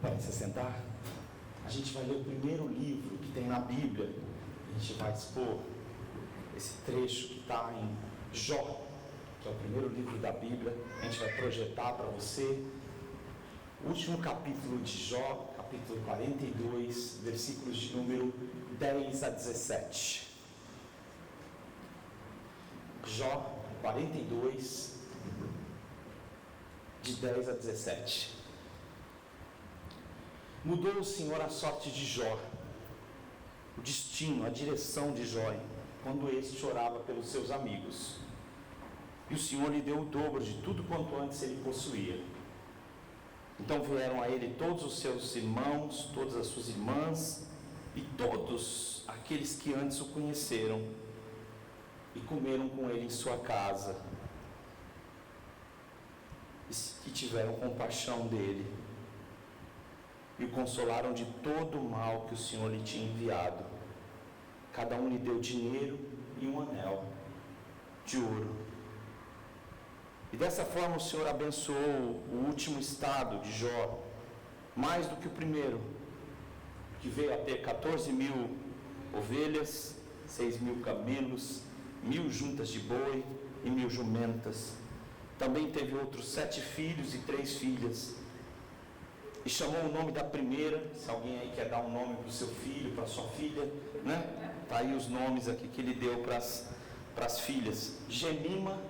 Pode se sentar. A gente vai ler o primeiro livro que tem na Bíblia. A gente vai expor esse trecho que está em Jó, que é o primeiro livro da Bíblia. A gente vai projetar para você o último capítulo de Jó, capítulo 42, versículos de número 10 a 17. Jó 42, de 10 a 17. Mudou o Senhor a sorte de Jó, o destino, a direção de Jó, quando este chorava pelos seus amigos. E o Senhor lhe deu o dobro de tudo quanto antes ele possuía. Então vieram a ele todos os seus irmãos, todas as suas irmãs, e todos aqueles que antes o conheceram, e comeram com ele em sua casa, e tiveram compaixão dele, e o consolaram de todo o mal que o Senhor lhe tinha enviado. Cada um lhe deu dinheiro e um anel de ouro. E dessa forma o Senhor abençoou o último estado de Jó, mais do que o primeiro, que veio a ter 14.000 ovelhas, 6.000 camelos, 1.000 juntas de boi e 1.000 jumentas. Também teve outros 7 filhos e 3 filhas. E chamou o nome da primeira. Se alguém aí quer dar um nome para o seu filho, para a sua filha, né? Está aí os nomes aqui que ele deu para as filhas: Gemima,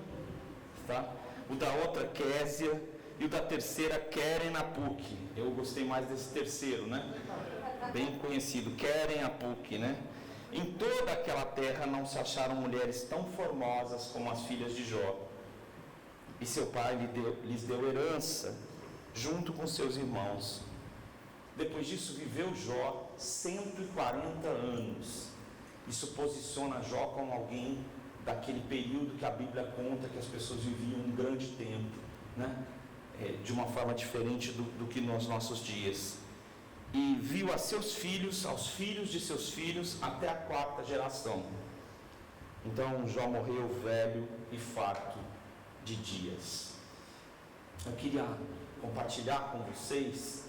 tá? O da outra, Késia, e o da terceira, Queren-Apuk. Eu gostei mais desse terceiro, né? Bem conhecido, Queren-Apuk, né? Em toda aquela terra não se acharam mulheres tão formosas como as filhas de Jó. E seu pai lhes deu herança, junto com seus irmãos. Depois disso viveu Jó 140 anos. Isso posiciona Jó como alguém daquele período que a Bíblia conta que as pessoas viviam um grande tempo, né? De uma forma diferente do que nos nossos dias. E viu a seus filhos, aos filhos de seus filhos, até a 4ª geração. Então Jó morreu velho e farto de dias. Eu queria compartilhar com vocês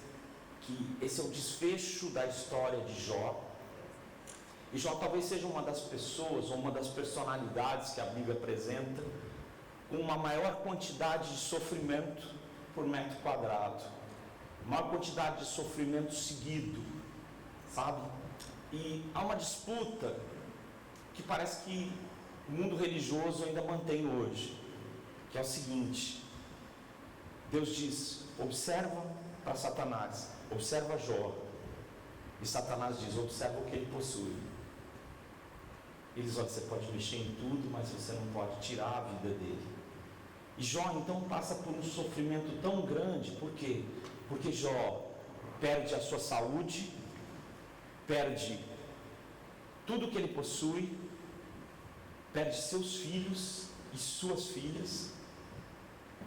que esse é o desfecho da história de Jó. E Jó talvez seja uma das pessoas, ou uma das personalidades que a Bíblia apresenta com uma maior quantidade de sofrimento por metro quadrado, maior quantidade de sofrimento seguido, sabe? E há uma disputa que parece que o mundo religioso ainda mantém hoje, que é o seguinte: Deus diz, observa para Satanás, observa Jó, e Satanás diz, observa o que ele possui. Eles olham, você pode mexer em tudo, mas você não pode tirar a vida dele. E Jó então passa por um sofrimento tão grande. Por quê? Porque Jó perde a sua saúde, perde tudo que ele possui, perde seus filhos e suas filhas,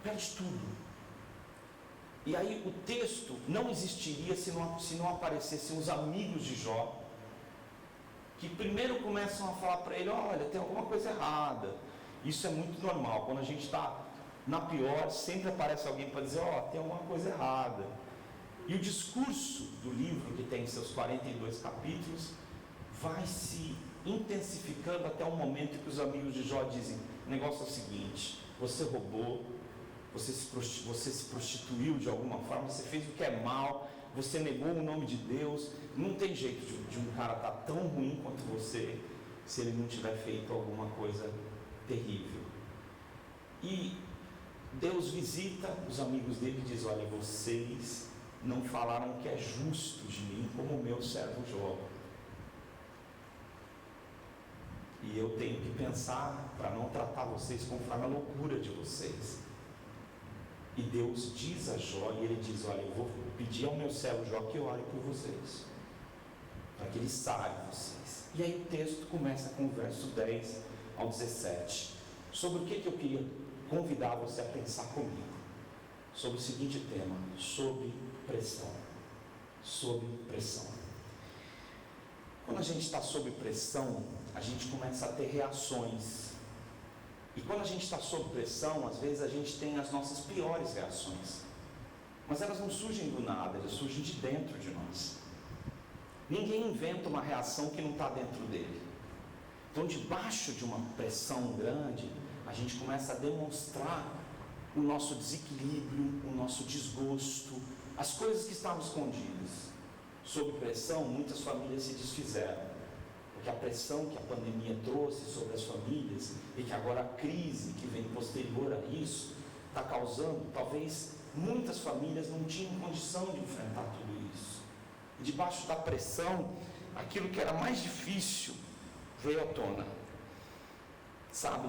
perde tudo. E aí o texto não existiria se não aparecessem os amigos de Jó, que primeiro começam a falar para ele, olha, tem alguma coisa errada. Isso é muito normal, quando a gente está na pior, sempre aparece alguém para dizer, tem alguma coisa errada. E o discurso do livro, que tem seus 42 capítulos, vai se intensificando até o momento que os amigos de Jó dizem, o negócio é o seguinte, você roubou, você se prostituiu de alguma forma, você fez o que é mal, você negou o nome de Deus, não tem jeito de um cara estar tão ruim quanto você, se ele não tiver feito alguma coisa terrível. E Deus visita os amigos dele e diz, olha, vocês não falaram que é justo de mim como o meu servo Jó. E eu tenho que pensar para não tratar vocês conforme a loucura de vocês. E Deus diz a Jó, e ele diz, olha, eu vou pedir ao meu servo Jó que ore por vocês, para que ele sare vocês. E aí o texto começa com o verso 10 ao 17, sobre o que eu queria convidar você a pensar comigo, sobre o seguinte tema, sobre pressão. Sobre pressão. Quando a gente está sob pressão, a gente começa a ter reações. E quando a gente está sob pressão, às vezes a gente tem as nossas piores reações. Mas elas não surgem do nada, elas surgem de dentro de nós. Ninguém inventa uma reação que não está dentro dele. Então, debaixo de uma pressão grande, a gente começa a demonstrar o nosso desequilíbrio, o nosso desgosto, as coisas que estavam escondidas. Sob pressão, muitas famílias se desfizeram, porque a pressão que a pandemia trouxe sobre as famílias, e que agora a crise que vem posterior a isso, está causando, talvez muitas famílias não tinham condição de enfrentar tudo isso. E debaixo da pressão, aquilo que era mais difícil veio à tona. Sabe,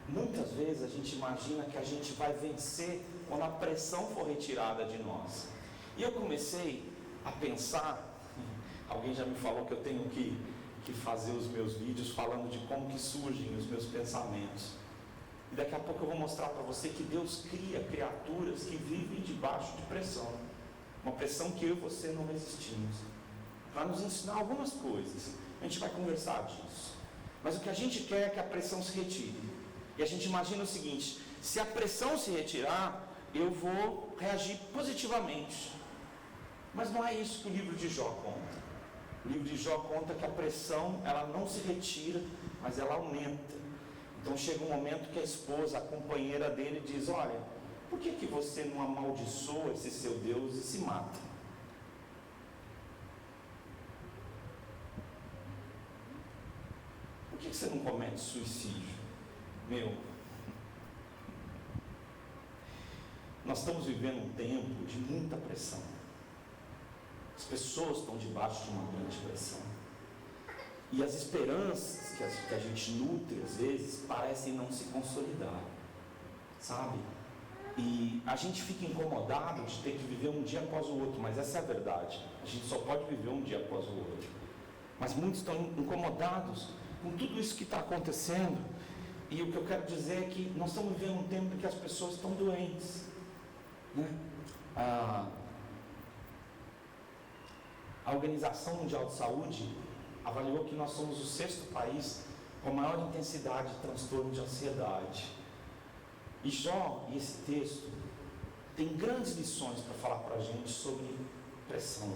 muitas vezes a gente imagina que a gente vai vencer quando a pressão for retirada de nós. E eu comecei a pensar, alguém já me falou que eu tenho que fazer os meus vídeos falando de como que surgem os meus pensamentos. E daqui a pouco eu vou mostrar para você que Deus cria criaturas que vivem debaixo de pressão. Uma pressão que eu e você não resistimos. Para nos ensinar algumas coisas. A gente vai conversar disso. Mas o que a gente quer é que a pressão se retire. E a gente imagina o seguinte: se a pressão se retirar, eu vou reagir positivamente. Mas não é isso que o livro de Jó conta. O livro de Jó conta que a pressão, ela não se retira, mas ela aumenta. Então chega um momento que a esposa, a companheira dele, diz: olha, por que você não amaldiçoa esse seu Deus e se mata? Por que você não comete suicídio? Nós estamos vivendo um tempo de muita pressão. As pessoas estão debaixo de uma grande pressão. E as esperanças que a gente nutre, às vezes, parecem não se consolidar. Sabe? E a gente fica incomodado de ter que viver um dia após o outro, mas essa é a verdade. A gente só pode viver um dia após o outro. Mas muitos estão incomodados com tudo isso que está acontecendo. E o que eu quero dizer é que nós estamos vivendo um tempo em que as pessoas estão doentes. Né? A Organização Mundial de Saúde avaliou que nós somos o 6º país com maior intensidade de transtorno de ansiedade. E Jó, e esse texto, tem grandes lições para falar para a gente sobre pressão.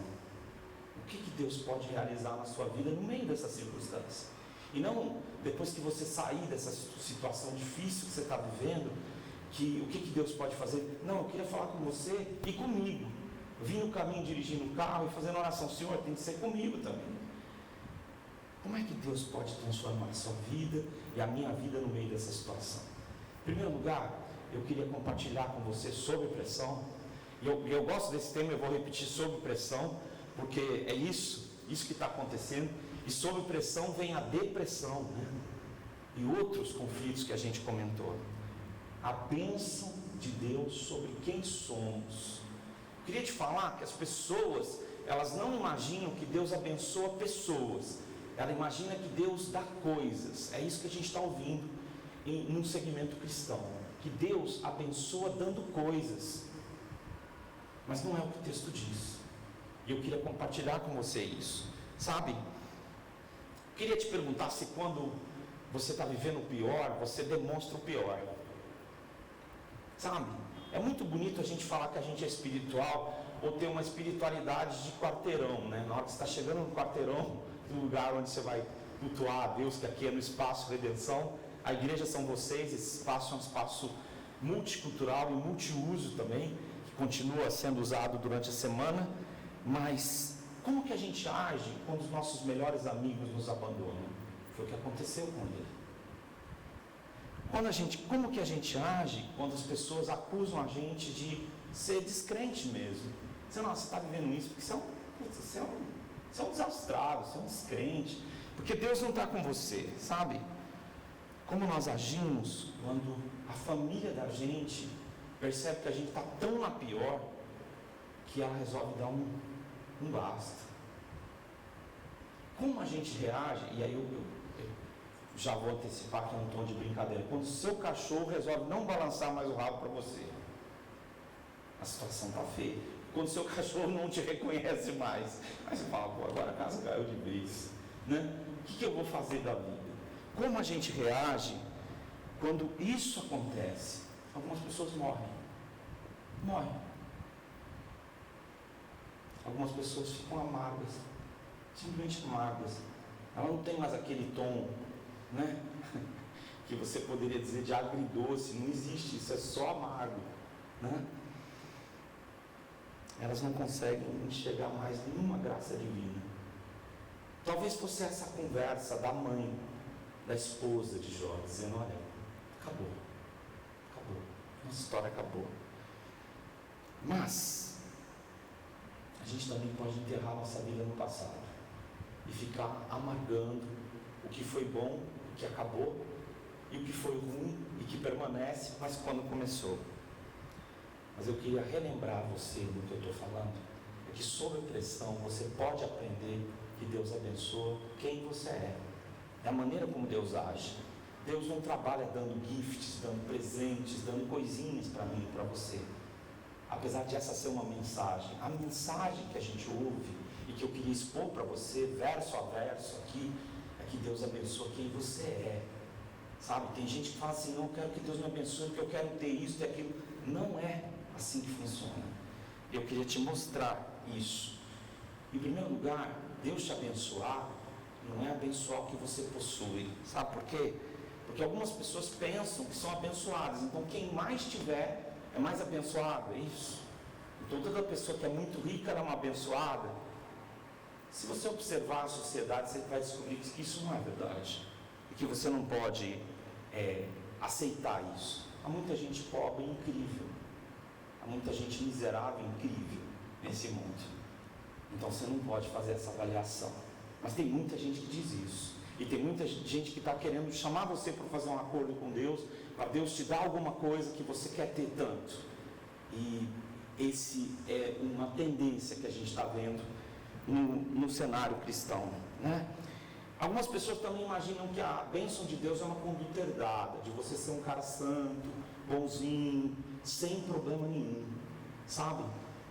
O que Deus pode realizar na sua vida no meio dessa circunstância. E não depois que você sair dessa situação difícil que você está vivendo, o que Deus pode fazer. Não, eu queria falar com você e comigo. Eu vim no caminho dirigindo o carro e fazendo oração: Senhor, tem que ser comigo também. Como é que Deus pode transformar a sua vida e a minha vida no meio dessa situação? Em primeiro lugar, eu queria compartilhar com você sobre pressão. E eu gosto desse tema, eu vou repetir sobre pressão, porque é isso que está acontecendo. E sobre pressão vem a depressão, né? E outros conflitos que a gente comentou. A bênção de Deus sobre quem somos. Eu queria te falar que as pessoas, elas não imaginam que Deus abençoa pessoas. Ela imagina que Deus dá coisas. É isso que a gente está ouvindo num segmento cristão. Que Deus abençoa dando coisas. Mas não é o que o texto diz. E eu queria compartilhar com você isso. Sabe? Eu queria te perguntar se quando você está vivendo o pior, você demonstra o pior. Sabe? É muito bonito a gente falar que a gente é espiritual ou ter uma espiritualidade de quarteirão, né? Na hora que você está chegando no quarteirão, no lugar onde você vai cultuar a Deus, que aqui é no Espaço Redenção, a igreja são vocês, esse espaço é um espaço multicultural e multiuso também, que continua sendo usado durante a semana, mas como que a gente age quando os nossos melhores amigos nos abandonam? Foi o que aconteceu com ele. Como que a gente age quando as pessoas acusam a gente de ser descrente mesmo? Você está vivendo isso porque você é um desastrado, você é um descrente, porque Deus não está com você, sabe? Como nós agimos quando a família da gente percebe que a gente está tão na pior que ela resolve dar um basta. Como a gente reage, e aí eu já vou antecipar que é um tom de brincadeira, quando o seu cachorro resolve não balançar mais o rabo para você, a situação está feia. Quando o seu cachorro não te reconhece mais, aí você fala: pô, agora a casa caiu de vez, né? O que eu vou fazer da vida? Como a gente reage quando isso acontece? Algumas pessoas morrem. Algumas pessoas ficam amargas, simplesmente amargas. Ela não tem mais aquele tom, né? Que você poderia dizer de agridoce. Não existe, isso é só amargo, né? Elas não conseguem enxergar mais nenhuma graça divina. Talvez fosse essa conversa da mãe, da esposa de Jó, dizendo: olha, acabou, nossa história acabou. Mas a gente também pode enterrar nossa vida no passado e ficar amargando o que foi bom, o que acabou, e o que foi ruim e que permanece, mas quando começou. Mas eu queria relembrar você do que eu estou falando, é que sob pressão você pode aprender que Deus abençoa quem você é, é a maneira como Deus age. Deus não trabalha dando gifts, dando presentes, dando coisinhas para mim e para você. Apesar de essa ser uma mensagem, a mensagem que a gente ouve e que eu queria expor para você, verso a verso aqui, é que Deus abençoa quem você é. Sabe, tem gente que fala assim: não, eu quero que Deus me abençoe porque eu quero ter isso, ter aquilo. Não é assim que funciona. Eu queria te mostrar isso. Em primeiro lugar, Deus te abençoar não é abençoar o que você possui. Sabe por quê? Porque algumas pessoas pensam que são abençoadas, então quem mais tiver é mais abençoado, é isso. Então toda pessoa que é muito rica ela é uma abençoada. Se você observar a sociedade, você vai descobrir que isso não é verdade, e que você não pode aceitar isso. Há muita gente pobre incrível, há muita gente miserável incrível nesse mundo. Então você não pode fazer essa avaliação. Mas tem muita gente que diz isso, e tem muita gente que está querendo chamar você para fazer um acordo com Deus, para Deus te dar alguma coisa que você quer ter tanto. E esse é uma tendência que a gente está vendo no cenário cristão, né? Algumas pessoas também imaginam que a bênção de Deus é uma conduta herdada, de você ser um cara santo, bonzinho, sem problema nenhum, sabe?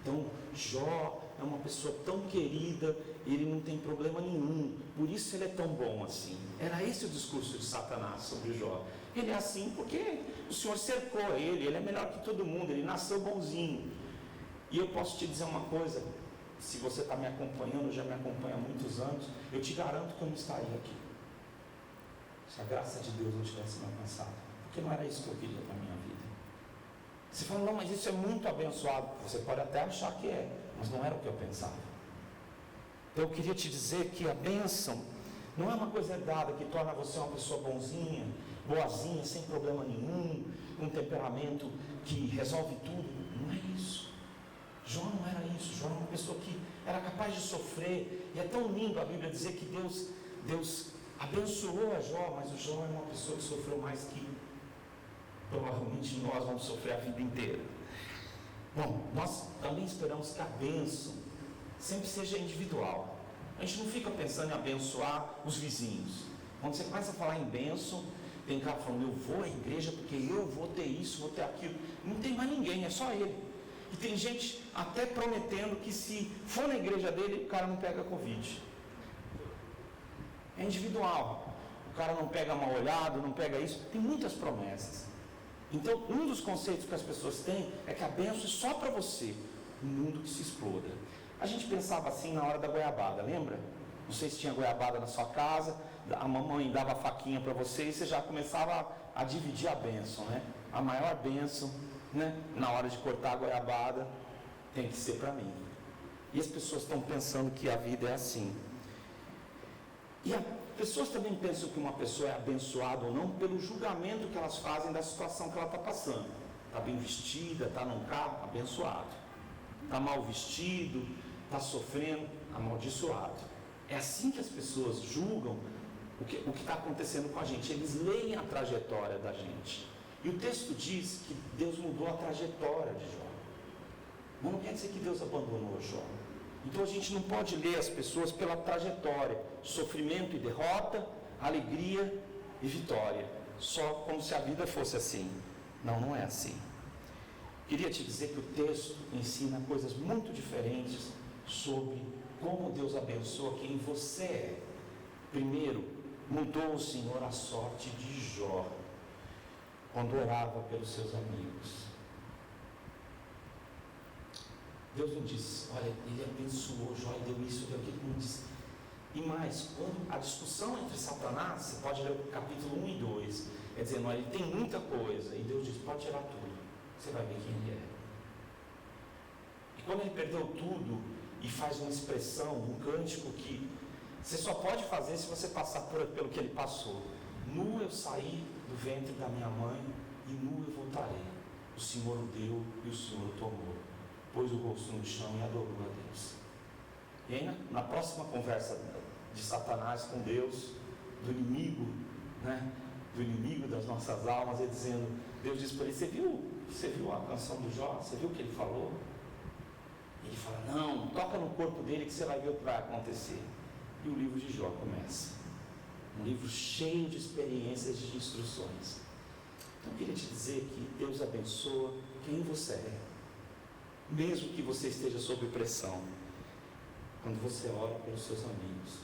Então, Jó é uma pessoa tão querida, ele não tem problema nenhum, por isso ele é tão bom assim. Era esse o discurso de Satanás sobre Jó. Ele é assim porque o Senhor cercou ele é melhor que todo mundo, ele nasceu bonzinho. E eu posso te dizer uma coisa: se você está me acompanhando, já me acompanha há muitos anos, eu te garanto que eu não estaria aqui se a graça de Deus não tivesse me alcançado, porque não era isso que eu queria para a minha vida. Você fala: não, mas isso é muito abençoado. Você pode até achar que é, mas não era o que eu pensava. Então eu queria te dizer que a bênção não é uma coisa herdada que torna você uma pessoa bonzinha, boazinha, sem problema nenhum, um temperamento que resolve tudo. Não é isso. Jó não era isso. Jó era uma pessoa que era capaz de sofrer. E é tão lindo a Bíblia dizer que Deus abençoou a Jó, mas o Jó é uma pessoa que sofreu mais que provavelmente nós vamos sofrer a vida inteira. Bom, nós também esperamos que a bênção sempre seja individual. A gente não fica pensando em abençoar os vizinhos. Quando você começa a falar em bênção, tem cara falando: eu vou à igreja porque eu vou ter isso, vou ter aquilo. Não tem mais ninguém, é só ele. E tem gente até prometendo que se for na igreja dele, o cara não pega Covid. É individual. O cara não pega mal olhado, não pega isso. Tem muitas promessas. Então, um dos conceitos que as pessoas têm é que a bênção é só para você, um mundo que se exploda. A gente pensava assim na hora da goiabada, lembra? Não sei se tinha goiabada na sua casa, a mamãe dava a faquinha para você e você já começava a dividir a bênção, né? A maior bênção, né? Na hora de cortar a goiabada, tem que ser para mim. E as pessoas estão pensando que a vida é assim. E as pessoas também pensam que uma pessoa é abençoada ou não pelo julgamento que elas fazem da situação que ela está passando. Está bem vestida, está num carro, abençoado. Está mal vestido, está sofrendo, amaldiçoado. É assim que as pessoas julgam o que está acontecendo com a gente. Eles leem a trajetória da gente. E o texto diz que Deus mudou a trajetória de Jó. Mas não quer dizer que Deus abandonou Jó. Então a gente não pode ler as pessoas pela trajetória, sofrimento e derrota, alegria e vitória, só como se a vida fosse assim. Não, não é assim. Queria te dizer que o texto ensina coisas muito diferentes sobre como Deus abençoa quem você é. Primeiro, mudou o Senhor a sorte de Jó, quando orava pelos seus amigos. Deus não diz, olha, ele abençoou Jó e deu isso, deu aquilo, não diz. E mais, quando a discussão entre Satanás, você pode ler o capítulo 1 e 2, é dizendo, olha, ele tem muita coisa, e Deus diz, pode tirar tudo, você vai ver quem ele é. E quando ele perdeu tudo, e faz uma expressão, um cântico que você só pode fazer se você passar pelo que ele passou. Nu eu saí do ventre da minha mãe, e nu eu voltarei. O Senhor o deu e o Senhor o tomou. Pôs o rosto no chão e adorou a Deus. E aí na próxima conversa de Satanás com Deus, do inimigo, né? Do inimigo das nossas almas, ele dizendo, Deus diz para ele, você viu a canção do Jó? Você viu o que ele falou? Ele fala, não, toca no corpo dele que você vai ver o que vai acontecer. E o livro de Jó começa. Um livro cheio de experiências e de instruções. Então eu queria te dizer que Deus abençoa quem você é. Mesmo que você esteja sob pressão. Quando você ora pelos seus amigos.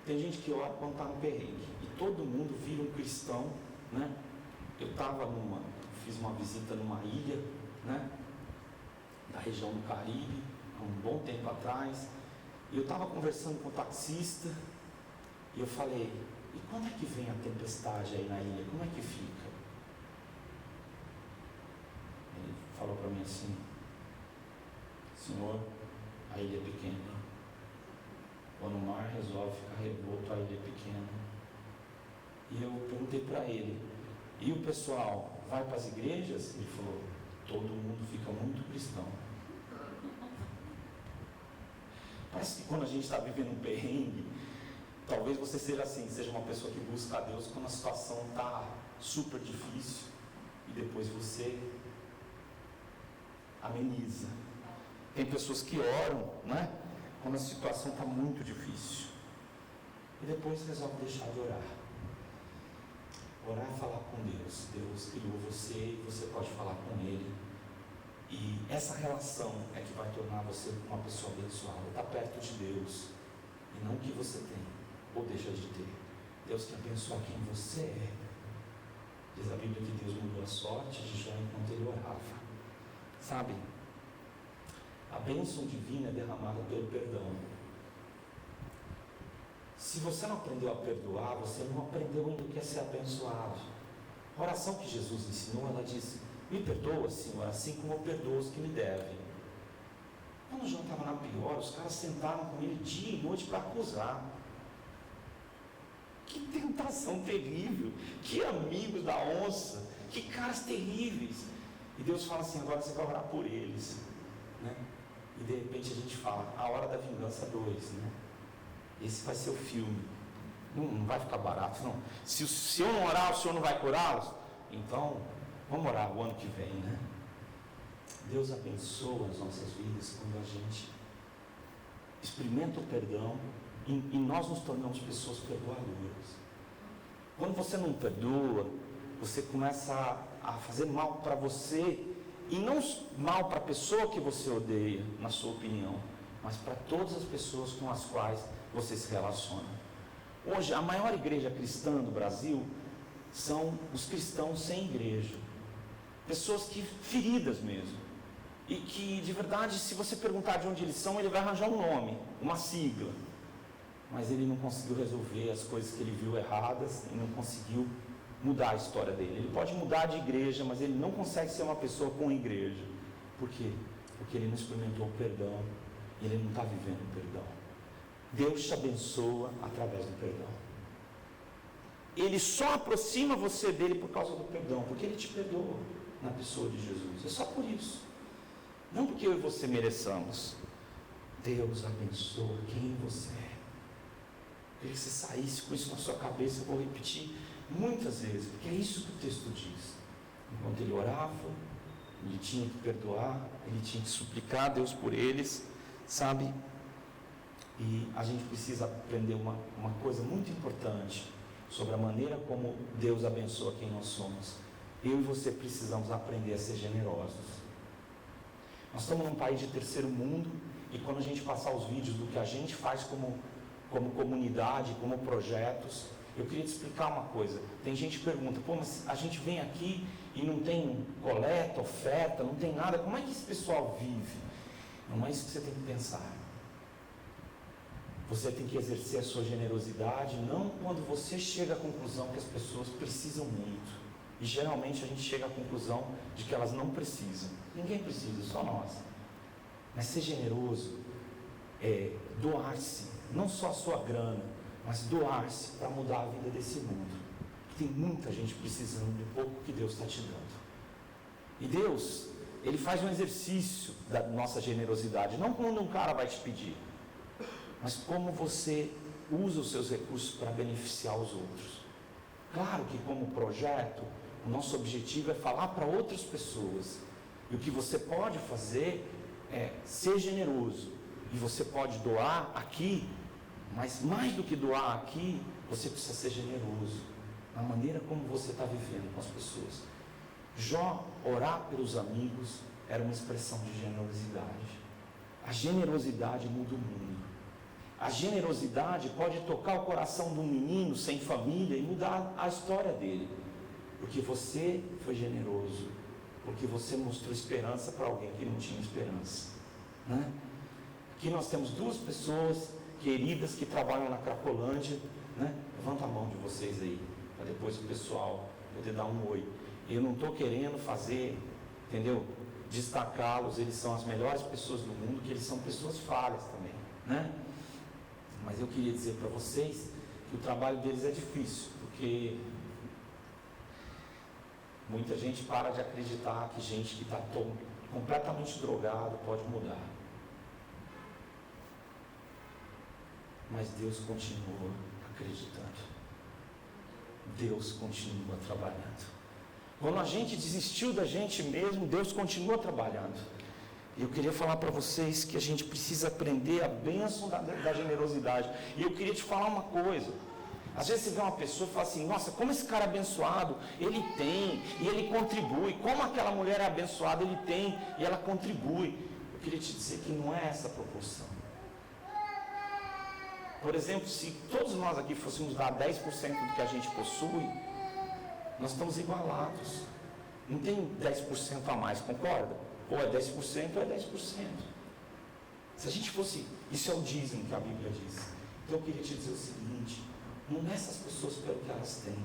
Tem gente que ora quando está no perrengue. E todo mundo vira um cristão, né? Eu fiz uma visita numa ilha, né? Da região do Caribe, há um bom tempo atrás, e eu estava conversando com o taxista, e eu falei, e quando é que vem a tempestade aí na ilha? Como é que fica? Ele falou para mim assim, senhor, a ilha é pequena, quando o mar resolve ficar revolto, a ilha é pequena. E eu perguntei para ele, e o pessoal vai para as igrejas? Ele falou, todo mundo fica muito cristão. Parece que quando a gente está vivendo um perrengue, talvez você seja assim, seja uma pessoa que busca a Deus quando a situação está super difícil e depois você ameniza. Tem pessoas que oram, né? Quando a situação está muito difícil e depois resolve deixar de orar. Orar é falar com Deus. Deus criou você e você pode falar com Ele. E essa relação é que vai tornar você uma pessoa abençoada. Está perto de Deus. E não o que você tem ou deixa de ter. Deus quer abençoar quem você é. Diz a Bíblia que Deus mudou a sorte de Jó enquanto ele orava. Sabe? A bênção divina é derramada pelo perdão. Se você não aprendeu a perdoar, você não aprendeu ainda o que é ser abençoado. A oração que Jesus ensinou, ela diz, me perdoa, Senhor, assim como eu perdoo os que me devem. Quando Jó estava na pior, os caras sentaram com ele dia e noite para acusar. Que tentação terrível, que amigos da onça, que caras terríveis. E Deus fala assim, agora você vai orar por eles, né? E de repente a gente fala, a hora da vingança 2, né? Esse vai ser o filme. Não vai ficar barato, não. Se eu não orar, o Senhor não vai curá-los? Então, vamos orar o ano que vem, né? Deus abençoa as nossas vidas quando a gente experimenta o perdão e nós nos tornamos pessoas perdoadoras. Quando você não perdoa, você começa a fazer mal para você e não mal para a pessoa que você odeia, na sua opinião, mas para todas as pessoas com as quais você se relaciona. Hoje, a maior igreja cristã do Brasil são os cristãos sem igreja. Pessoas que feridas mesmo. E que, de verdade, se você perguntar de onde eles são, ele vai arranjar um nome, uma sigla. Mas ele não conseguiu resolver as coisas que ele viu erradas e não conseguiu mudar a história dele. Ele pode mudar de igreja, mas ele não consegue ser uma pessoa com igreja. Por quê? Porque ele não experimentou o perdão e ele não está vivendo o perdão. Deus te abençoa através do perdão. Ele só aproxima você dele por causa do perdão, porque ele te perdoa na pessoa de Jesus. É só por isso. Não porque eu e você mereçamos. Deus abençoa quem você é. Eu queria que você saísse com isso na sua cabeça. Eu vou repetir muitas vezes, porque é isso que o texto diz. Enquanto ele orava, ele tinha que perdoar, ele tinha que suplicar a Deus por eles, sabe? E a gente precisa aprender uma coisa muito importante sobre a maneira como Deus abençoa quem nós somos. Eu e você precisamos aprender a ser generosos. Nós estamos num país de terceiro mundo e quando a gente passar os vídeos do que a gente faz como comunidade, como projetos, eu queria te explicar uma coisa. Tem gente que pergunta, mas a gente vem aqui e não tem coleta, oferta, não tem nada, como é que esse pessoal vive? Não é isso que você tem que pensar. Você tem que exercer a sua generosidade, não quando você chega à conclusão que as pessoas precisam muito. E geralmente a gente chega à conclusão de que elas não precisam. Ninguém precisa, só nós. Mas ser generoso é doar-se, não só a sua grana, mas doar-se para mudar a vida desse mundo. Tem muita gente precisando de pouco que Deus está te dando. E Deus, Ele faz um exercício da nossa generosidade, não quando um cara vai te pedir, mas como você usa os seus recursos para beneficiar os outros. Claro que como projeto, o nosso objetivo é falar para outras pessoas. E o que você pode fazer é ser generoso. E você pode doar aqui, mas mais do que doar aqui, você precisa ser generoso na maneira como você está vivendo com as pessoas. Jó, orar pelos amigos, era uma expressão de generosidade. A generosidade muda o mundo. A generosidade pode tocar o coração de um menino sem família e mudar a história dele. Porque você foi generoso. Porque você mostrou esperança para alguém que não tinha esperança. Né? Aqui nós temos 2 pessoas queridas que trabalham na Cracolândia. Né? Levanta a mão de vocês aí, para depois o pessoal poder dar um oi. Eu não estou querendo fazer, entendeu? Destacá-los, eles são as melhores pessoas do mundo, que eles são pessoas falhas também. Né? Mas eu queria dizer para vocês que o trabalho deles é difícil, porque muita gente para de acreditar que gente que está completamente drogado pode mudar. Mas Deus continua acreditando. Deus continua trabalhando. Quando a gente desistiu da gente mesmo, Deus continua trabalhando. E eu queria falar para vocês que a gente precisa aprender a bênção da generosidade. E eu queria te falar uma coisa. Às vezes você vê uma pessoa e fala assim, nossa, como esse cara é abençoado, ele tem e ele contribui. Como aquela mulher é abençoada, ele tem e ela contribui. Eu queria te dizer que não é essa a proporção. Por exemplo, se todos nós aqui fôssemos dar 10% do que a gente possui, nós estamos igualados. Não tem 10% a mais, concorda? Ou é 10% ou é 10%. Se a gente fosse... Isso é o dízimo que a Bíblia diz. Então eu queria te dizer o seguinte, não meça as pessoas pelo que elas têm,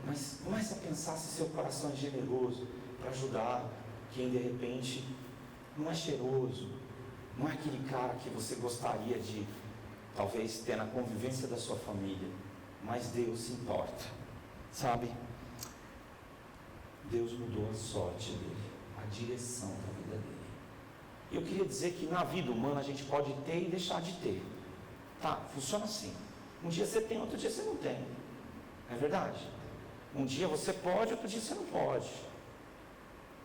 mas comece a pensar se seu coração é generoso para ajudar quem de repente não é cheiroso, não é aquele cara que você gostaria de talvez ter na convivência da sua família, mas Deus se importa, sabe? Deus mudou a sorte dele, a direção da vida dele. Eu queria dizer que na vida humana a gente pode ter e deixar de ter. Tá, funciona assim. Um dia você tem, outro dia você não tem. É verdade? Um dia você pode, outro dia você não pode.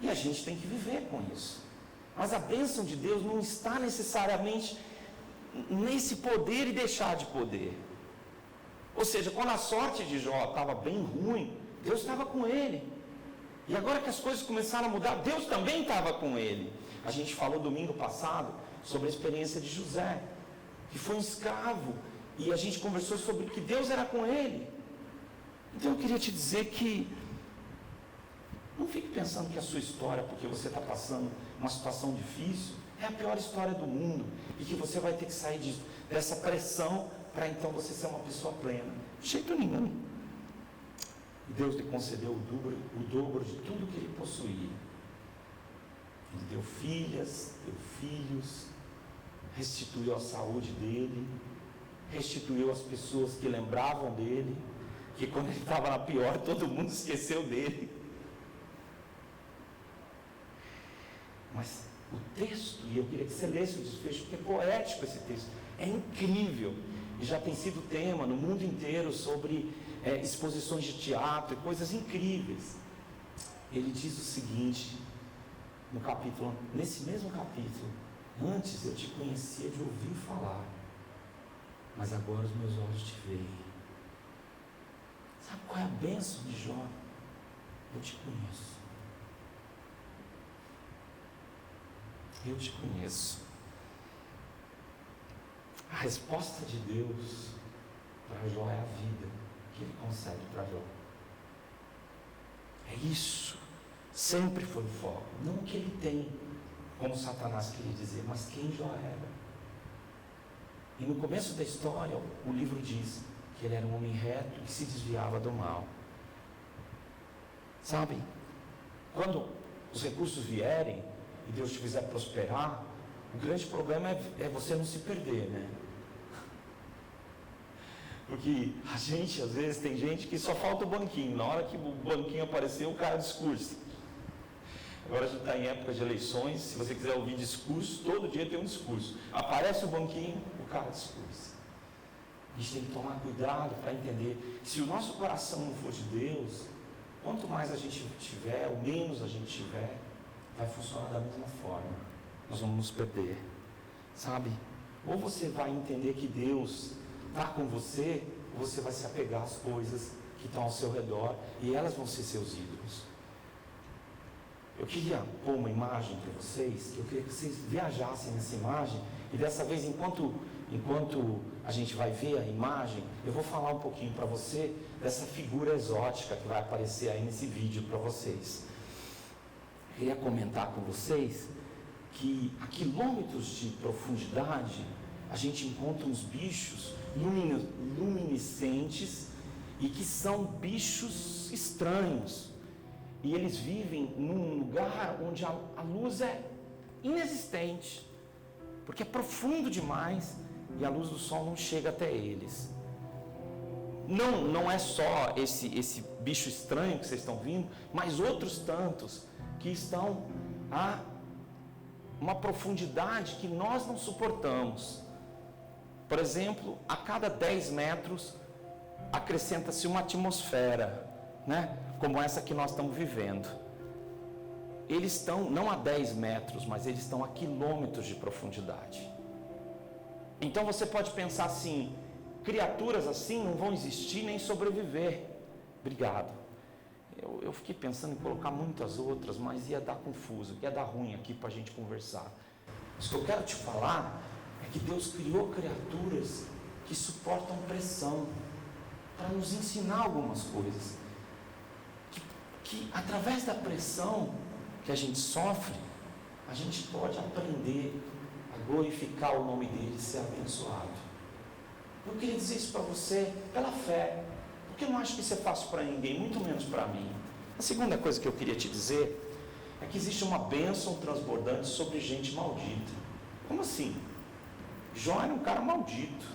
E a gente tem que viver com isso. Mas a bênção de Deus não está necessariamente nesse poder e deixar de poder. Ou seja, quando a sorte de Jó estava bem ruim, Deus estava com ele. E agora que as coisas começaram a mudar, Deus também estava com ele. A gente falou domingo passado sobre a experiência de José, que foi um escravo, e a gente conversou sobre que Deus era com ele. Então eu queria te dizer que não fique pensando que a sua história, porque você está passando uma situação difícil, é a pior história do mundo, e que você vai ter que sair dessa pressão para então você ser uma pessoa plena. De jeito nenhum. Deus lhe concedeu o dobro de tudo que ele possuía. Ele deu filhas, deu filhos, restituiu a saúde dele, restituiu as pessoas que lembravam dele, que quando ele estava na pior, todo mundo esqueceu dele. Mas o texto, e eu queria que você lesse o desfecho, porque é poético esse texto, é incrível, e já tem sido tema no mundo inteiro sobre exposições de teatro e coisas incríveis. Ele diz o seguinte, no capítulo, nesse mesmo capítulo: antes eu te conhecia de ouvir falar, mas agora os meus olhos te veem. Sabe qual é a bênção de Jó? Eu te conheço. Eu te conheço. A resposta de Deus para Jó é a vida que ele concede para Jó. É isso. Sempre foi o foco. Não o que ele tem, como Satanás queria dizer, mas quem Jó era? E no começo da história, o livro diz que ele era um homem reto que se desviava do mal. Sabe, quando os recursos vierem e Deus te fizer prosperar, o grande problema é você não se perder, né? Porque a gente, às vezes, tem gente que só falta o banquinho. Na hora que o banquinho apareceu, o cara discursa. Agora a gente está em época de eleições. Se você quiser ouvir discurso, todo dia tem um discurso. Aparece o banquinho, o cara discursa. A gente tem que tomar cuidado para entender que se o nosso coração não for de Deus, quanto mais a gente tiver, ou menos a gente tiver, vai funcionar da mesma forma. Nós vamos nos perder, sabe? Ou você vai entender que Deus está com você, ou você vai se apegar às coisas que estão ao seu redor e elas vão ser seus ídolos. Eu queria pôr uma imagem para vocês, eu queria que vocês viajassem nessa imagem e dessa vez, enquanto a gente vai ver a imagem, eu vou falar um pouquinho para você dessa figura exótica que vai aparecer aí nesse vídeo para vocês. Eu queria comentar com vocês que a quilômetros de profundidade a gente encontra uns bichos luminescentes e que são bichos estranhos. E eles vivem num lugar onde a luz é inexistente, porque é profundo demais e a luz do sol não chega até eles. Não é só esse bicho estranho que vocês estão vendo, mas outros tantos que estão a uma profundidade que nós não suportamos. Por exemplo, a cada 10 metros acrescenta-se uma atmosfera, né? Como essa que nós estamos vivendo. Eles estão não a 10 metros, mas eles estão a quilômetros de profundidade. Então você pode pensar assim, criaturas assim não vão existir nem sobreviver. Obrigado. Eu fiquei pensando em colocar muitas outras, mas ia dar confuso, ia dar ruim aqui para a gente conversar. Mas o que eu quero te falar é que Deus criou criaturas que suportam pressão para nos ensinar algumas coisas. Que através da pressão que a gente sofre, a gente pode aprender a glorificar o nome dele e ser abençoado. Eu queria dizer isso para você pela fé, porque eu não acho que isso é fácil para ninguém, muito menos para mim. A segunda coisa que eu queria te dizer é que existe uma bênção transbordante sobre gente maldita. Como assim? Jó era um cara maldito.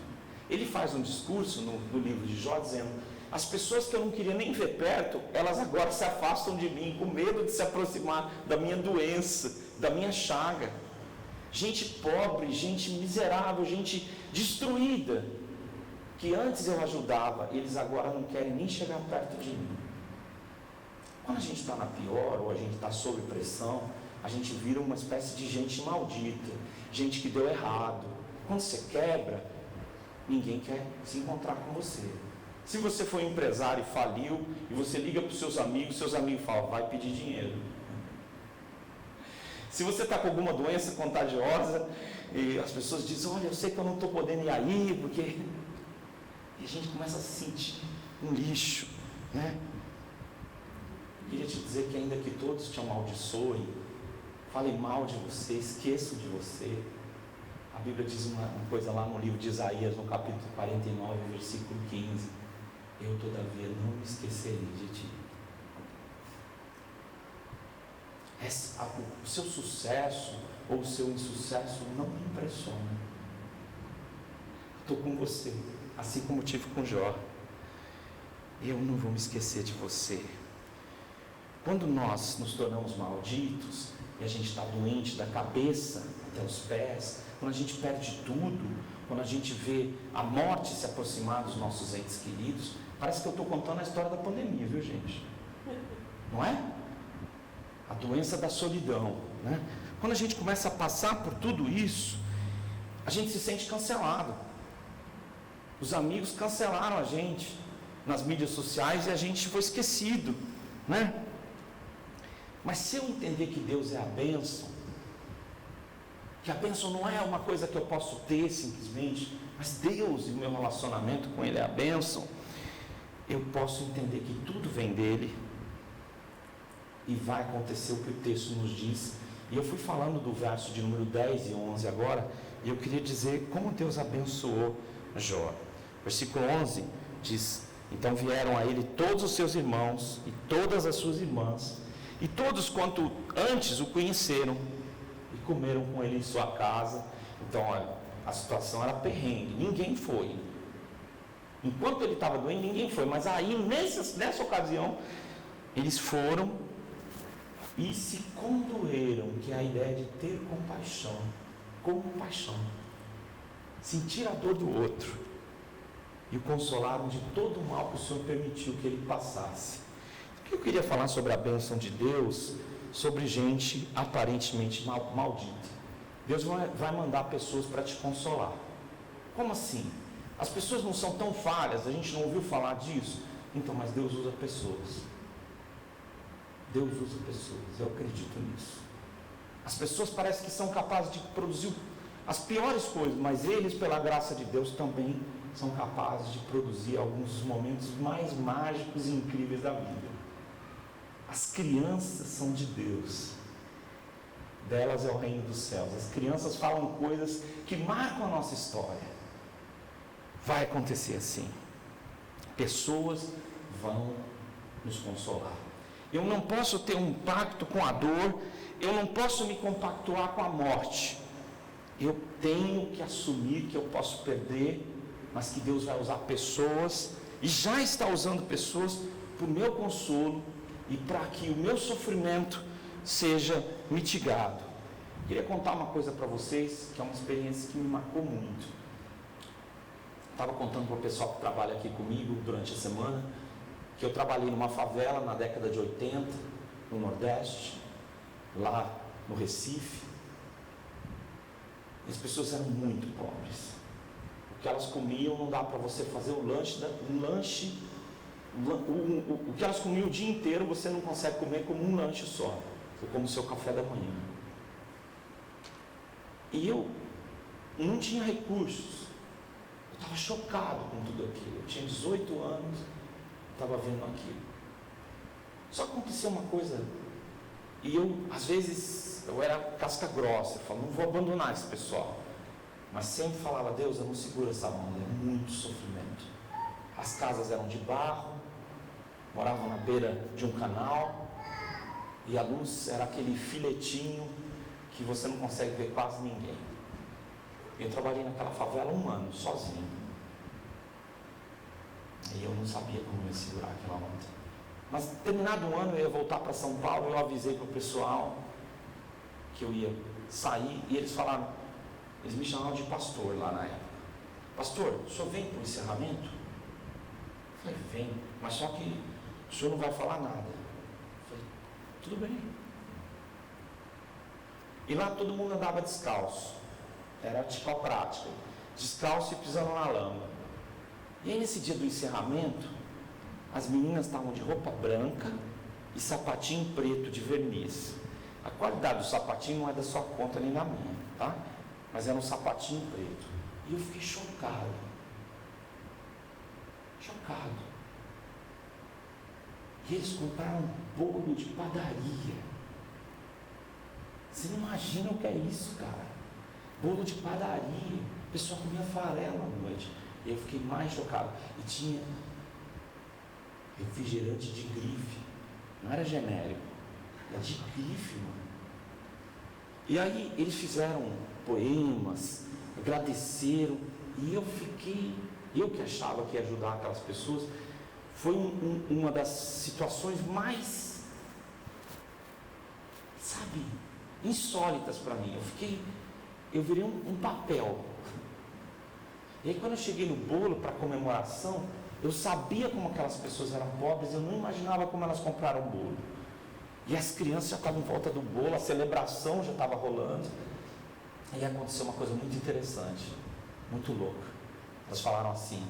Ele faz um discurso no livro de Jó dizendo: as pessoas que eu não queria nem ver perto, elas agora se afastam de mim, com medo de se aproximar da minha doença, da minha chaga. Gente pobre, gente miserável, gente destruída, que antes eu ajudava, eles agora não querem nem chegar perto de mim. Quando a gente está na pior, ou a gente está sob pressão, a gente vira uma espécie de gente maldita, gente que deu errado. Quando você quebra, ninguém quer se encontrar com você. Se você for empresário e faliu, e você liga para os seus amigos falam: vai pedir dinheiro. Se você está com alguma doença contagiosa, e as pessoas dizem: olha, eu sei que eu não estou podendo ir aí, porque... E a gente começa a se sentir um lixo, né? Eu queria te dizer que ainda que todos te amaldiçoem, falem mal de você, esqueçam de você. A Bíblia diz uma coisa lá no livro de Isaías, no capítulo 49, versículo 15. Eu, todavia, não me esquecerei de ti. O seu sucesso ou o seu insucesso não me impressiona. Estou com você, assim como tive com Jó. Eu não vou me esquecer de você. Quando nós nos tornamos malditos e a gente está doente da cabeça até os pés, quando a gente perde tudo, quando a gente vê a morte se aproximar dos nossos entes queridos, parece que eu estou contando a história da pandemia, viu, gente? Não é? A doença da solidão, né? Quando a gente começa a passar por tudo isso, a gente se sente cancelado. Os amigos cancelaram a gente nas mídias sociais e a gente foi esquecido, né? Mas se eu entender que Deus é a bênção, que a bênção não é uma coisa que eu posso ter simplesmente, mas Deus e o meu relacionamento com Ele é a bênção, eu posso entender que tudo vem dele e vai acontecer o que o texto nos diz, E eu fui falando do verso de número 10 e 11 agora, e eu queria dizer como Deus abençoou Jó. Versículo 11 diz: então vieram a ele todos os seus irmãos e todas as suas irmãs, e todos quanto antes o conheceram, e comeram com ele em sua casa. Então, olha, a situação era perrengue, ninguém foi. Enquanto ele estava doente, ninguém foi, mas aí, nessa ocasião, eles foram e se condoeram, que é a ideia de ter compaixão, sentir a dor do outro, e o consolaram de todo o mal que o Senhor permitiu que ele passasse. Eu queria falar sobre a bênção de Deus, sobre gente aparentemente maldita. Deus vai mandar pessoas para te consolar. Como assim? As pessoas não são tão falhas, a gente não ouviu falar disso? Então, mas Deus usa pessoas. Deus usa pessoas, eu acredito nisso. As pessoas parecem que são capazes de produzir as piores coisas, mas eles, pela graça de Deus, também são capazes de produzir alguns dos momentos mais mágicos e incríveis da vida. As crianças são de Deus. Delas é o reino dos céus. As crianças falam coisas que marcam a nossa história. Vai acontecer assim. Pessoas vão nos consolar. Eu não posso ter um pacto com a dor, eu não posso me compactuar com a morte. Eu tenho que assumir que eu posso perder, mas que Deus vai usar pessoas, e já está usando pessoas para o meu consolo e para que o meu sofrimento seja mitigado. Queria contar uma coisa para vocês, que é uma experiência que me marcou muito. Estava contando para o pessoal que trabalha aqui comigo durante a semana, que eu trabalhei numa favela na década de 80, no Nordeste, lá no Recife. As pessoas eram muito pobres. O que elas comiam não dá para você fazer o que elas comiam o dia inteiro você não consegue comer como um lanche só. Você come o seu café da manhã. E eu não tinha recursos. Eu estava chocado com tudo aquilo. Eu tinha 18 anos, estava vendo aquilo. Só que aconteceu uma coisa, e eu, às vezes, eu era casca grossa, eu falava, não vou abandonar esse pessoal. Mas sempre falava, Deus, eu não seguro essa onda, é muito sofrimento. As casas eram de barro, moravam na beira de um canal, e a luz era aquele filetinho que você não consegue ver quase ninguém. Eu trabalhei naquela favela 1 ano, sozinho. E eu não sabia como eu ia segurar aquela onda. Mas terminado um ano eu ia voltar para São Paulo, eu avisei para o pessoal que eu ia sair, e eles falaram, eles me chamavam de pastor lá na época. Pastor, o senhor vem para o encerramento? Eu falei, vem, mas só que o senhor não vai falar nada. Eu falei, tudo bem. E lá todo mundo andava descalço. Era tipo a prática, descalço e pisando na lama. E aí nesse dia do encerramento, as meninas estavam de roupa branca e sapatinho preto de verniz. A qualidade do sapatinho não é da sua conta nem da minha, tá? Mas era um sapatinho preto. E eu fiquei chocado. E eles compraram um bolo de padaria. Você não imagina o que é isso, cara? Bolo de padaria. O pessoal comia farelo à noite. E eu fiquei mais chocado. E tinha refrigerante de grife. Não era genérico. Era de grife, mano. E aí eles fizeram poemas, agradeceram. E eu que achava que ia ajudar aquelas pessoas, foi uma das situações mais, sabe, insólitas para mim. Eu virei um papel. E aí quando eu cheguei no bolo para comemoração, eu sabia como aquelas pessoas eram pobres, eu não imaginava como elas compraram o bolo. E as crianças já estavam em volta do bolo, a celebração já estava rolando. E aconteceu uma coisa muito interessante, muito louca. Elas falaram assim,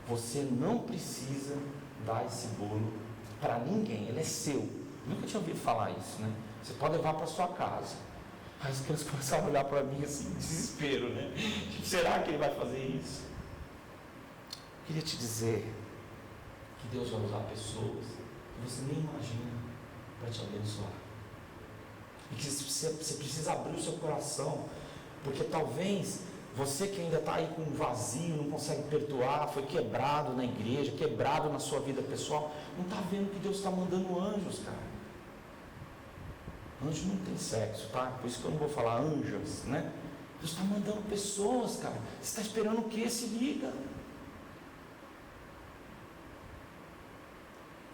você não precisa dar esse bolo para ninguém, ele é seu. Eu nunca tinha ouvido falar isso, né? Você pode levar para sua casa. Aí as crianças começaram a olhar para mim assim, desespero, né? Será que ele vai fazer isso? Eu queria te dizer que Deus vai usar pessoas que você nem imagina para te abençoar. E que você precisa abrir o seu coração, porque talvez você que ainda está aí com um vazio, não consegue perdoar, foi quebrado na igreja, quebrado na sua vida pessoal, não está vendo que Deus está mandando anjos, cara. Anjo não tem sexo, tá? Por isso que eu não vou falar anjos, né? Deus está mandando pessoas, cara. Você está esperando o quê? Se liga.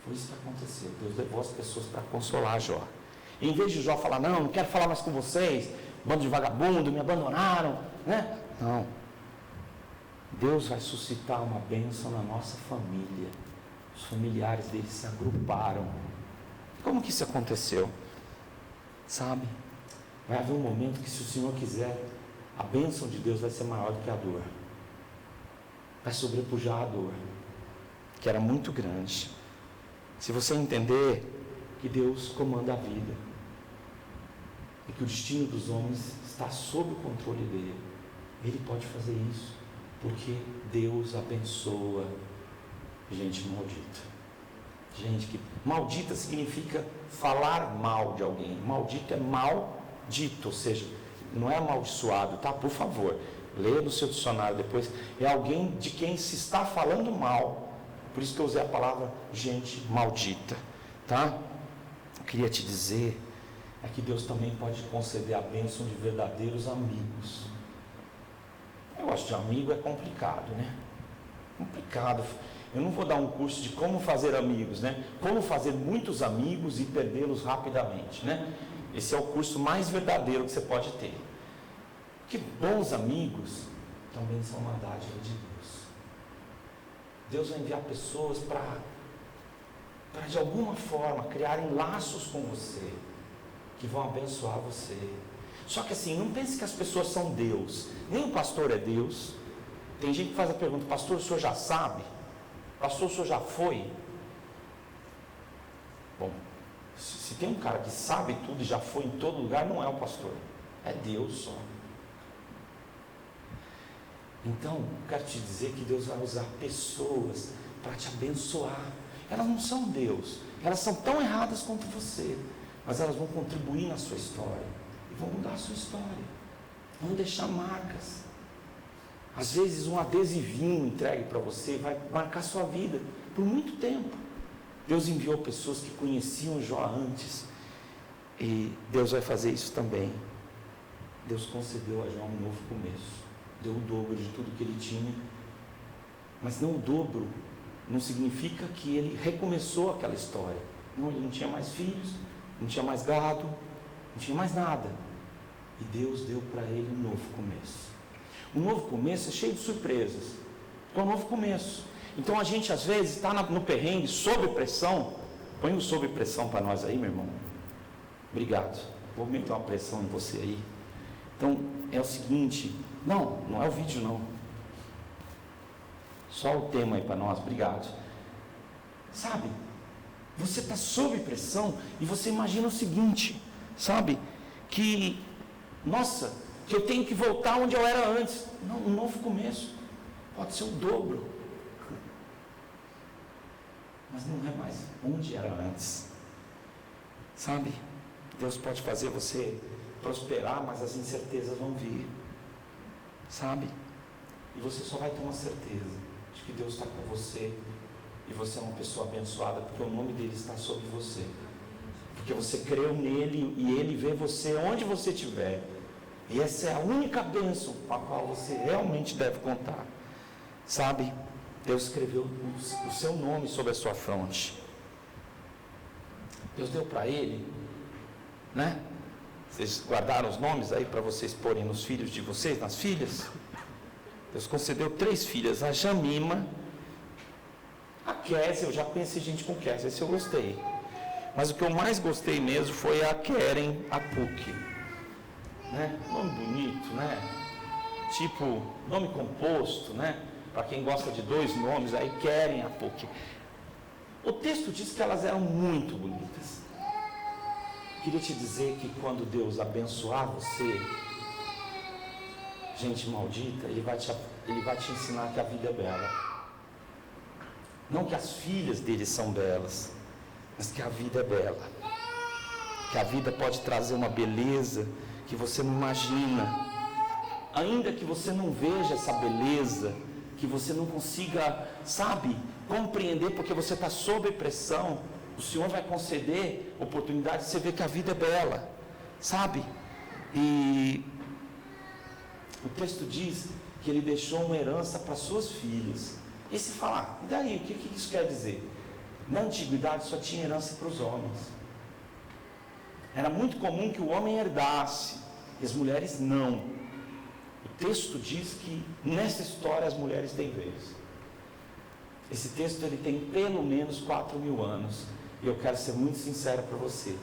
Foi isso que aconteceu. Deus levou as pessoas para consolar Jó. E em vez de Jó falar, não quero falar mais com vocês, bando de vagabundo, me abandonaram, né? Não. Deus vai suscitar uma bênção na nossa família. Os familiares deles se agruparam. Como que isso aconteceu? Sabe? Vai haver um momento que, se o Senhor quiser, a bênção de Deus vai ser maior do que a dor. Vai sobrepujar a dor, que era muito grande. Se você entender que Deus comanda a vida e que o destino dos homens está sob o controle dele, ele pode fazer isso, porque Deus abençoa gente maldita. Gente que... Maldita significa falar mal de alguém. Maldito é maldito, ou seja, não é amaldiçoado, tá? Por favor, leia no seu dicionário depois. É alguém de quem se está falando mal. Por isso que eu usei a palavra gente maldita, tá? Eu queria te dizer é que Deus também pode conceder a bênção de verdadeiros amigos. Eu acho que amigo é complicado, né? Complicado. Eu não vou dar um curso de como fazer amigos, né? Como fazer muitos amigos e perdê-los rapidamente, né? Esse é o curso mais verdadeiro que você pode ter. Porque bons amigos também são uma dádiva de Deus. Deus vai enviar pessoas para de alguma forma criarem laços com você, que vão abençoar você. Só que assim, não pense que as pessoas são Deus. Nem o pastor é Deus. Tem gente que faz a pergunta, pastor, o senhor já sabe? Pastor, o senhor já foi? Bom, se tem um cara que sabe tudo e já foi em todo lugar, não é o pastor, é Deus só. Então, quero te dizer que Deus vai usar pessoas para te abençoar. Elas não são Deus, elas são tão erradas quanto você, mas elas vão contribuir na sua história e vão mudar a sua história, vão deixar marcas. Às vezes um adesivinho entregue para você vai marcar sua vida por muito tempo. Deus enviou pessoas que conheciam Jó antes, e Deus vai fazer isso também. Deus concedeu a Jó um novo começo, deu o dobro de tudo que ele tinha, mas não o dobro não significa que ele recomeçou aquela história. Não, ele não tinha mais filhos, não tinha mais gado, não tinha mais nada, e Deus deu para ele um novo começo. Um novo começo é cheio de surpresas, é um novo começo. Então a gente às vezes está no perrengue, sob pressão. Põe o sob pressão para nós aí, meu irmão. Obrigado, vou meter uma pressão em você aí. Então é o seguinte, não é o vídeo não, só o tema aí para nós, obrigado. Sabe, você está sob pressão e você imagina o seguinte, sabe, que, nossa, que eu tenho que voltar onde eu era antes. Não, um novo começo pode ser o dobro, mas não é mais onde era antes. Sabe, Deus pode fazer você prosperar, mas as incertezas vão vir, sabe, e você só vai ter uma certeza de que Deus está com você, e você é uma pessoa abençoada, porque o nome dele está sobre você, porque você creu nele, e ele vê você onde você estiver, e essa é a única bênção com a qual você realmente deve contar, sabe. Deus escreveu o seu nome sobre a sua fronte. Deus deu para ele, né? Vocês guardaram os nomes aí para vocês porem nos filhos de vocês, nas filhas? Deus concedeu 3 filhas, a Jamima, a Kézia. Eu já conheci gente com Kézia, esse eu gostei. Mas o que eu mais gostei mesmo foi a Keren Apuk, né? Nome bonito, né? Tipo, nome composto, né? Para quem gosta de 2 nomes, aí Keren Apuk. O texto diz que elas eram muito bonitas. Queria te dizer que quando Deus abençoar você, gente maldita, Ele vai te ensinar que a vida é bela. Não que as filhas dele são belas, mas que a vida é bela. que a vida pode trazer uma beleza que você não imagina. Ainda que você não veja essa beleza, que você não consiga, compreender, porque você está sob pressão, o Senhor vai conceder oportunidade de você ver que a vida é bela, E o texto diz que ele deixou uma herança para suas filhas. E se falar, e daí, o que isso quer dizer? Na antiguidade só tinha herança para os homens. Era muito comum que o homem herdasse, e as mulheres não. O texto diz que nessa história as mulheres têm vez. Esse texto ele tem pelo menos 4.000 anos. E eu quero ser muito sincero para você.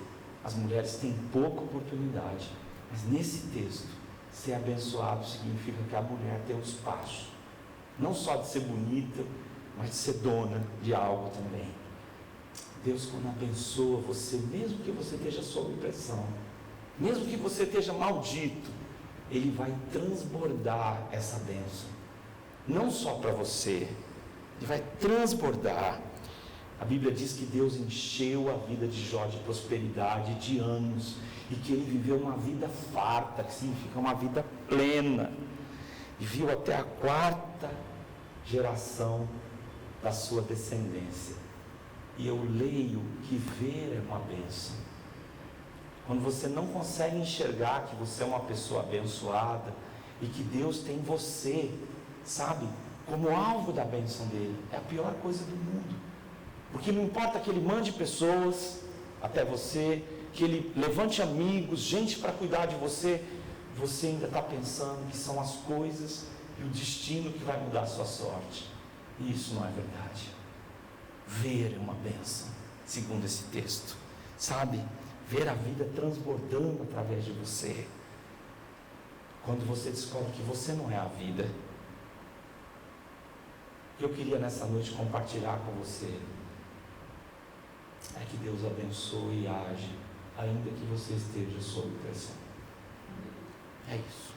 As mulheres têm pouca oportunidade. Mas nesse texto, ser abençoado significa que a mulher tem um espaço. Não só de ser bonita, mas de ser dona de algo também. Deus, quando abençoa você, mesmo que você esteja sob pressão, mesmo que você esteja maldito, Ele vai transbordar essa bênção. Não só para você, Ele vai transbordar. A Bíblia diz que Deus encheu a vida de Jó de prosperidade de anos, e que ele viveu uma vida farta, que significa uma vida plena, e viu até a 4ª geração da sua descendência. E eu leio que ver é uma bênção. Quando você não consegue enxergar que você é uma pessoa abençoada e que Deus tem você, como alvo da bênção dele, é a pior coisa do mundo. Porque não importa que ele mande pessoas até você, que ele levante amigos, gente para cuidar de você, você ainda está pensando que são as coisas e o destino que vai mudar a sua sorte. E isso não é verdade. Ver é uma bênção, segundo esse texto. Ver a vida transbordando através de você. Quando você descobre que você não é a vida. Eu queria nessa noite compartilhar com você que Deus abençoe e age, ainda que você esteja sob pressão. É isso.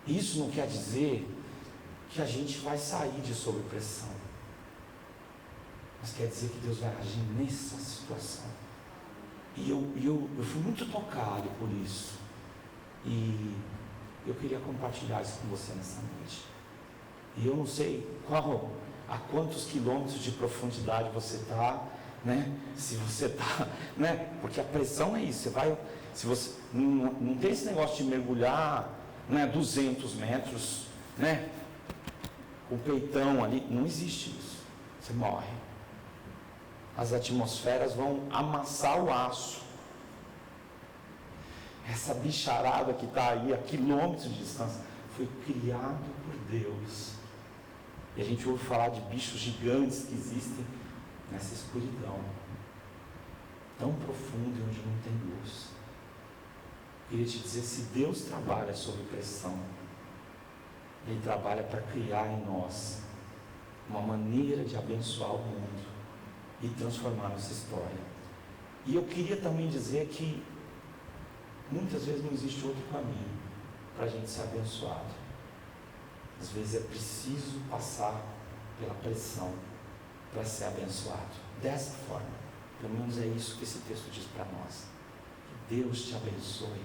Isso não quer dizer que a gente vai sair de sob pressão, mas quer dizer que Deus vai agir nessa situação. E eu fui muito tocado por isso, e eu queria compartilhar isso com você nessa noite. E eu não sei a quantos quilômetros de profundidade você está, se você está, porque a pressão é isso. Se você não tem esse negócio de mergulhar, 200 metros, com o peitão ali, não existe isso. Você morre. As atmosferas vão amassar o aço. Essa bicharada que está aí a quilômetros de distância foi criado por Deus. E a gente ouve falar de bichos gigantes que existem nessa escuridão tão profunda e onde não tem luz. Eu queria te dizer, se Deus trabalha sob pressão, Ele trabalha para criar em nós uma maneira de abençoar o mundo e transformar nossa história. E eu queria também dizer que muitas vezes não existe outro caminho para a gente ser abençoado. Às vezes é preciso passar pela pressão para ser abençoado. Dessa forma, pelo menos é isso que esse texto diz para nós. Que Deus te abençoe.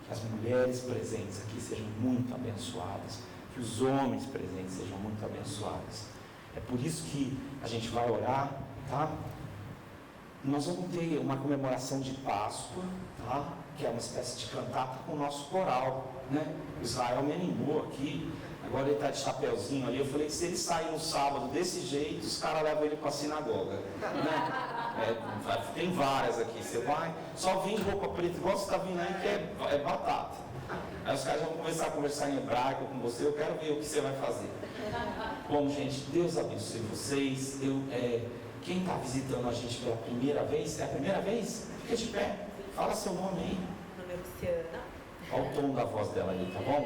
Que as mulheres presentes aqui sejam muito abençoadas. Que os homens presentes sejam muito abençoados. É por isso que a gente vai orar, Nós vamos ter uma comemoração de Páscoa, que é uma espécie de cantata com o nosso coral, O Israel me animou aqui. Agora ele está de chapeuzinho ali. Eu falei que se ele sair no sábado desse jeito, os caras levam ele para a sinagoga. Tem várias aqui. Você vai, só vem de roupa preta, igual você está vindo aí, que é batata. Aí os caras vão começar a conversar em hebraico com você. Eu quero ver o que você vai fazer. Bom, gente, Deus abençoe vocês. Quem está visitando a gente pela primeira vez, é a primeira vez? Fica de pé. Fala seu nome aí. Meu nome é Luciana. Olha o tom da voz dela aí, tá bom?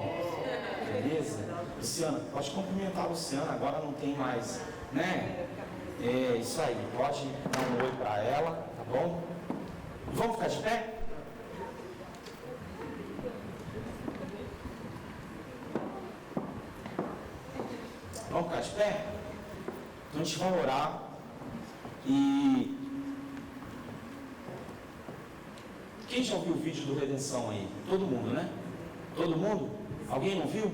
Beleza? Luciana, pode cumprimentar a Luciana, agora não tem mais, É isso aí, pode dar um oi para ela, tá bom? Vamos ficar de pé? Vamos ficar de pé? Então a gente vai orar e Quem já viu o vídeo do Redenção aí? Todo mundo, né? Todo mundo? Alguém não viu?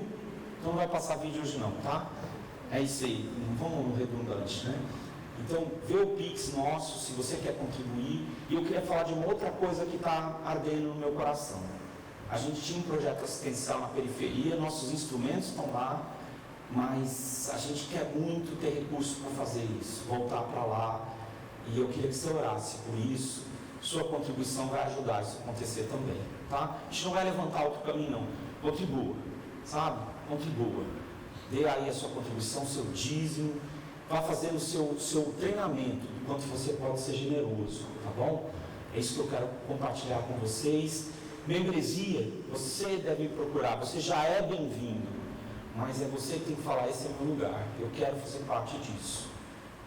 Então não vai passar vídeo hoje não, tá? É isso aí, não vamos no redundante, né? Então, vê o Pix nosso, se você quer contribuir. E eu queria falar de uma outra coisa que está ardendo no meu coração. A gente tinha um projeto assistencial na periferia, nossos instrumentos estão lá, mas a gente quer muito ter recursos para fazer isso, voltar para lá. E eu queria que você orasse por isso. Sua contribuição vai ajudar isso a acontecer também, tá? A gente não vai levantar outro caminho, não. Contribua, sabe? Contribua. Dê aí a sua contribuição, seu dízimo. Vá fazendo o seu treinamento, do quanto você pode ser generoso, tá bom? É isso que eu quero compartilhar com vocês. Membresia, você deve procurar, você já é bem-vindo, mas é você que tem que falar, esse é o meu lugar, eu quero fazer parte disso,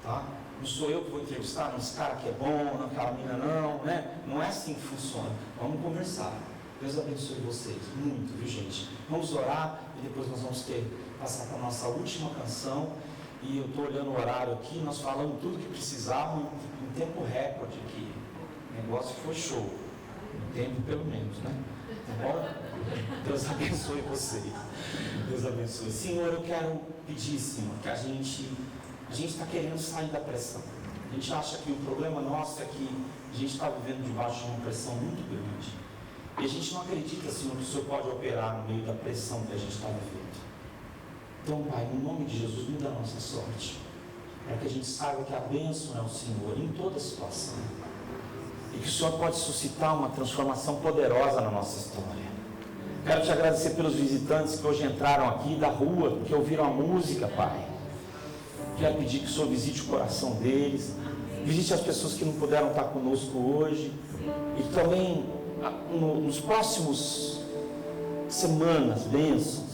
tá? Não sou eu que vou entrevistar, não, esse cara que é bom, não, aquela mina não, né? Não é assim que funciona. Vamos conversar. Deus abençoe vocês, muito, viu, gente? Vamos orar e depois nós vamos passar para a nossa última canção. E eu estou olhando o horário aqui, nós falamos tudo que precisávamos em tempo recorde aqui. O negócio foi show. Em tempo pelo menos, né? Tá bom? Deus abençoe vocês. Deus abençoe. Senhor, eu quero pedir, Senhor, que a gente está querendo sair da pressão. A gente acha que o problema nosso é que a gente está vivendo debaixo de uma pressão muito grande. E a gente não acredita, Senhor, que o Senhor pode operar no meio da pressão que a gente está vivendo. Então, Pai, no nome de Jesus, muda a nossa sorte, para que a gente saiba que a bênção é o Senhor em toda situação, e que o Senhor pode suscitar uma transformação poderosa na nossa história. Quero te agradecer pelos visitantes que hoje entraram aqui da rua, que ouviram a música, Pai. Quero pedir que o Senhor visite o coração deles, visite as pessoas que não puderam estar conosco hoje, e também nos próximos semanas, bênçãos,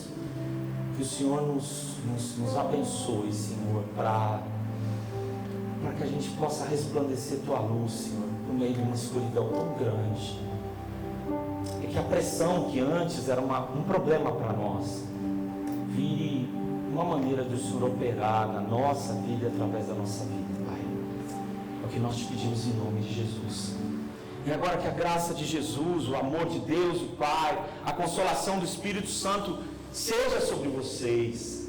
que o Senhor nos abençoe, Senhor, para que a gente possa resplandecer Tua luz, Senhor, no meio de uma escuridão tão grande. E que a pressão que antes era um problema para nós, vire uma maneira de o Senhor operar na nossa vida, através da nossa vida, Pai. É o que nós te pedimos em nome de Jesus. E agora que a graça de Jesus, o amor de Deus, o Pai, a consolação do Espírito Santo seja sobre vocês.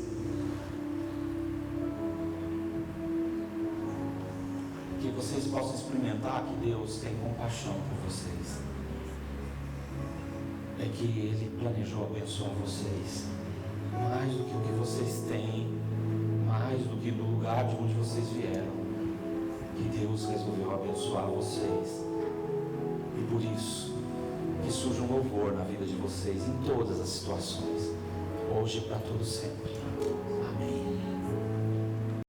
Que vocês possam experimentar que Deus tem compaixão por vocês. É que Ele planejou abençoar vocês. Mais do que o que vocês têm, mais do que no lugar de onde vocês vieram. Que Deus resolveu abençoar vocês. E por isso, que surja um louvor na vida de vocês em todas as situações. Hoje e para todo sempre.